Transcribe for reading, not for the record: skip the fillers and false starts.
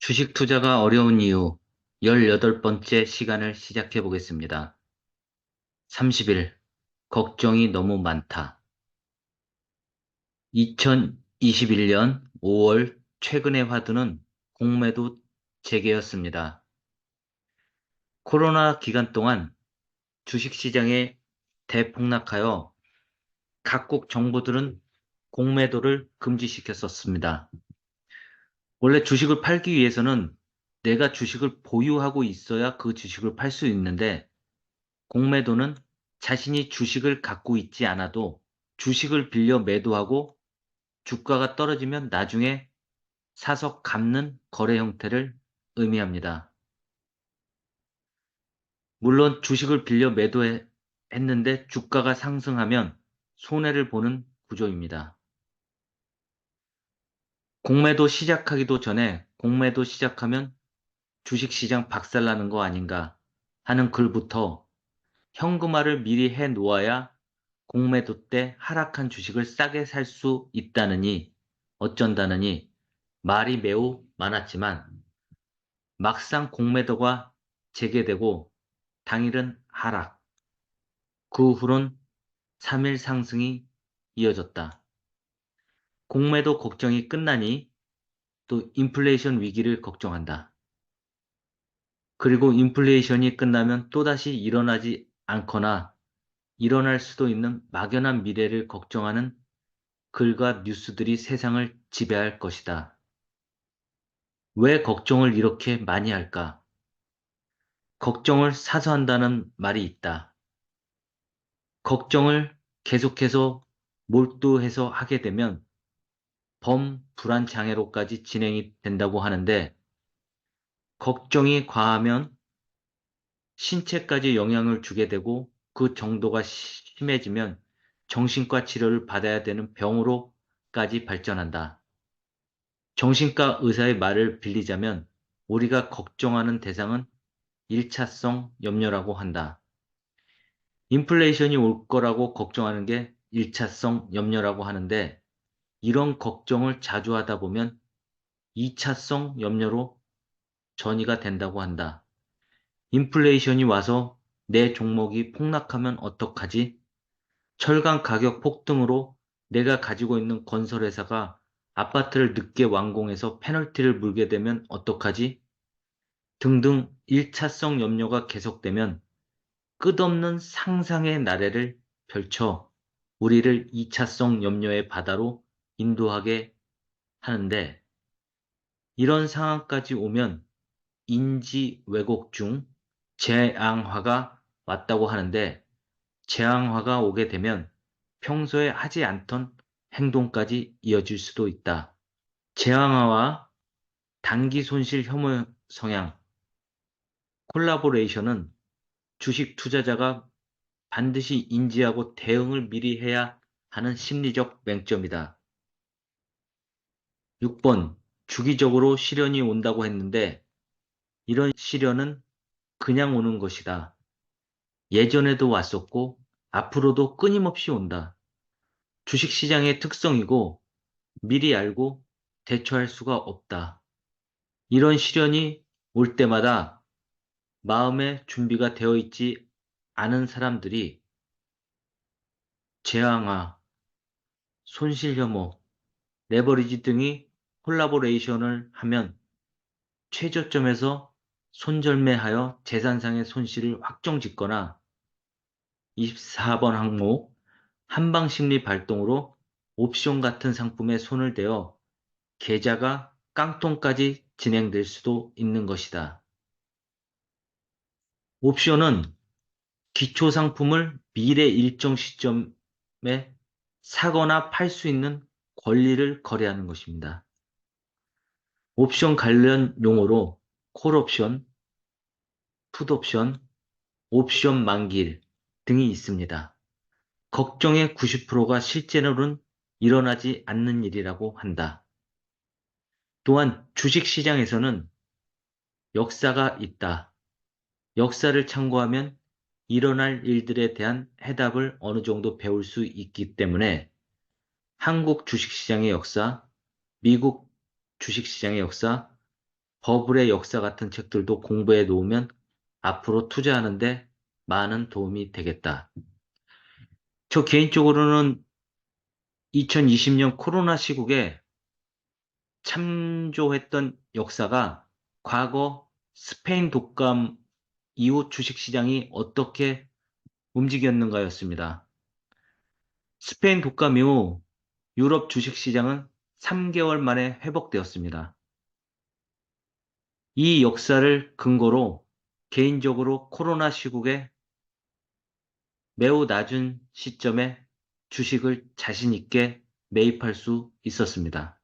주식 투자가 어려운 이유 18번째 시간을 시작해 보겠습니다. 30일, 걱정이 너무 많다. 2021년 5월 최근의 화두는 공매도 재개였습니다. 코로나 기간 동안 주식시장에 대폭락하여 각국 정부들은 공매도를 금지시켰었습니다. 원래 주식을 팔기 위해서는 내가 주식을 보유하고 있어야 그 주식을 팔 수 있는데 공매도는 자신이 주식을 갖고 있지 않아도 주식을 빌려 매도하고 주가가 떨어지면 나중에 사서 갚는 거래 형태를 의미합니다. 물론 주식을 빌려 매도했는데 주가가 상승하면 손해를 보는 구조입니다. 공매도 시작하기도 전에 공매도 시작하면 주식시장 박살나는 거 아닌가 하는 글부터 현금화를 미리 해 놓아야 공매도 때 하락한 주식을 싸게 살 수 있다느니 어쩐다느니 말이 매우 많았지만 막상 공매도가 재개되고 당일은 하락, 그 후론 3일 상승이 이어졌다. 공매도 걱정이 끝나니 또 인플레이션 위기를 걱정한다. 그리고 인플레이션이 끝나면 또다시 일어나지 않거나 일어날 수도 있는 막연한 미래를 걱정하는 글과 뉴스들이 세상을 지배할 것이다. 왜 걱정을 이렇게 많이 할까? 걱정을 사서 한다는 말이 있다. 걱정을 계속해서 몰두해서 하게 되면 범불안 장애로까지 진행이 된다고 하는데 걱정이 과하면 신체까지 영향을 주게 되고 그 정도가 심해지면 정신과 치료를 받아야 되는 병으로까지 발전한다. 정신과 의사의 말을 빌리자면 우리가 걱정하는 대상은 1차성 염려라고 한다. 인플레이션이 올 거라고 걱정하는 게 1차성 염려라고 하는데 이런 걱정을 자주 하다 보면 2차성 염려로 전이가 된다고 한다. 인플레이션이 와서 내 종목이 폭락하면 어떡하지? 철강 가격 폭등으로 내가 가지고 있는 건설회사가 아파트를 늦게 완공해서 페널티를 물게 되면 어떡하지? 등등 1차성 염려가 계속되면 끝없는 상상의 나래를 펼쳐 우리를 2차성 염려의 바다로 인도하게 하는데 이런 상황까지 오면 인지 왜곡 중 재앙화가 왔다고 하는데 재앙화가 오게 되면 평소에 하지 않던 행동까지 이어질 수도 있다. 재앙화와 단기 손실 혐오 성향, 콜라보레이션은 주식 투자자가 반드시 인지하고 대응을 미리 해야 하는 심리적 맹점이다. 6번, 주기적으로 시련이 온다고 했는데 이런 시련은 그냥 오는 것이다. 예전에도 왔었고 앞으로도 끊임없이 온다. 주식시장의 특성이고 미리 알고 대처할 수가 없다. 이런 시련이 올 때마다 마음의 준비가 되어 있지 않은 사람들이 재앙화, 손실혐오, 레버리지 등이 콜라보레이션을 하면 최저점에서 손절매하여 재산상의 손실을 확정짓거나 24번 항목 한방심리 발동으로 옵션 같은 상품에 손을 대어 계좌가 깡통까지 진행될 수도 있는 것이다. 옵션은 기초 상품을 미래 일정 시점에 사거나 팔 수 있는 권리를 거래하는 것입니다. 옵션 관련 용어로 콜옵션, 풋옵션, 옵션 만기일 등이 있습니다. 걱정의 90%가 실제로는 일어나지 않는 일이라고 한다. 또한 주식시장에서는 역사가 있다. 역사를 참고하면 일어날 일들에 대한 해답을 어느 정도 배울 수 있기 때문에 한국 주식시장의 역사, 미국 주식시장의 역사, 버블의 역사 같은 책들도 공부해 놓으면 앞으로 투자하는데 많은 도움이 되겠다. 저 개인적으로는 2020년 코로나 시국에 참조했던 역사가 과거 스페인 독감 이후 주식시장이 어떻게 움직였는가였습니다. 스페인 독감 이후 유럽 주식시장은 3개월 만에 회복되었습니다. 이 역사를 근거로 개인적으로 코로나 시국에 매우 낮은 시점에 주식을 자신 있게 매입할 수 있었습니다.